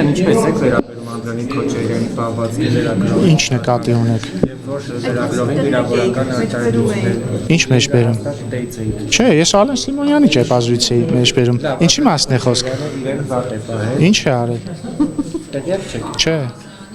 ինչպես եք վերաբերում Անդրանիկ Քոչարյանի պահվածքի լրագրողին։ Ինչ նկատի ունեք։ Եվ որ լրագրողին վիրավորական արտահայտություններ։ Ինչ մեջբերում։ Չէ, ես Ալեն Սիմոնյանի ճեպազույց էի մեջբերում։ Ինչի մասն է խոսքը։ Իրեն վատ է պահել։ Ինչ է արել։ Տեղյակ չեք։ Չէ։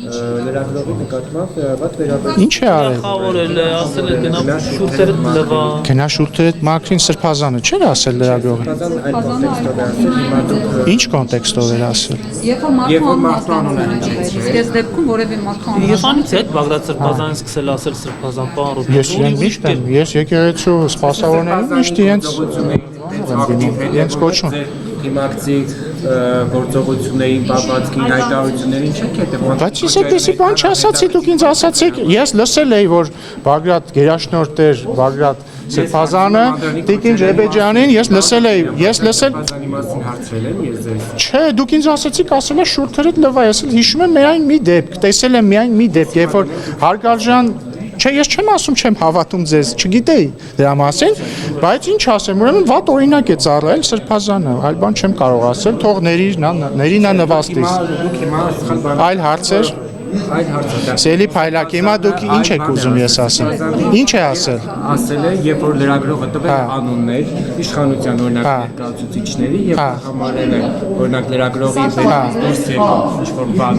Լրագրողի նկատմամբ վատ վերաբերում։ Ինչ է արել։ Խավորել է, ասել է գնա շուրթերը լվա։ Գնա շուրթերը Մաքրին Սրբազանը չէր ասել լրագրողին։ Այլ կոնտեքստով է ասել, հիմա դուք Ինչ կոնտեքստով էր ասել։ Երբ որ մարդու անունը հնչեց, իսկ այս դեպքում որևէ մարդու անունը Եվանից հետ Բաղդադ Սրբազանին սկսել ասել Սրբազան պարոն Ռուբեն։ Ես իրեն միշտ եմ, ես եկեղեցու սպասավորներին միշտ իրենց կոչում։ Դիմակցի գործողություններին, պահվածքին, հայտարարություններին չեք հետևում։ Բայց ես այդպեսի բան չասացի, դուք ինձ ասացիք, ես լսել էի, որ Բագրատ Գերաշնորհ տեր Բագրատ Սրբազանը, Տիկին Ջեբեջյանին, ես լսել Սրբազանի մասին հարցրել եմ ես ձեզ։ Չէ, դուք ինձ ասացիք, ասել է շուրթերդ լվա, ես հիշում եմ միայն մի դեպք, տեսել եմ միայն մի դեպք, երբ որ Հարգարժան Չէ, ես չեմ ասում, չեմ հավատում ձեզ, չգիտեի դրա մասին, բայց ինչ ասեմ, ուրեմն վատ օրինակ է ծառայել Սրբազանը, այլ բան չեմ կարող ասել, թող ներինա նվաստից։ Դուք հիմա սխալ բան Այլ հարցեր։ Այդ հարցը Սելի Փայլակ, հիմա դուք ինչ եք ուզում ես ասեմ։ Ինչ է ասել։ ասել է, երբ որ լրագրողը տվել անուններ իշխանության օրինակ ներկայացուցիչների եւ համարել է օրինակ լրագրողի վերից դուրս եկող ինչ-որ բան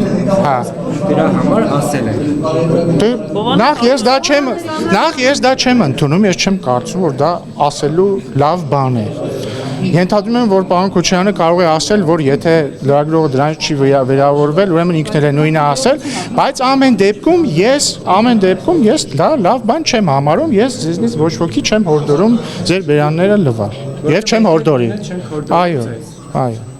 դրա համար ասել է Նախ ես դա չեմ ընդունում, ես չեմ կարծում, որ դա ասելու լավ բան է։ Ենթադրում եմ, որ պարոն Քոչարյանը կարող է ասել, որ եթե լրագրողը դրանից չի վերավորվել, ուրեմն ինքն էլ է նույնը ասել, բայց ամեն դեպքում ես դա լավ բան չեմ համարում, ես ձեզնից ոչ ոքի չեմ հորդորում ձեր բերանները լվալ, եւ չեմ հորդորի։ Այո, այո։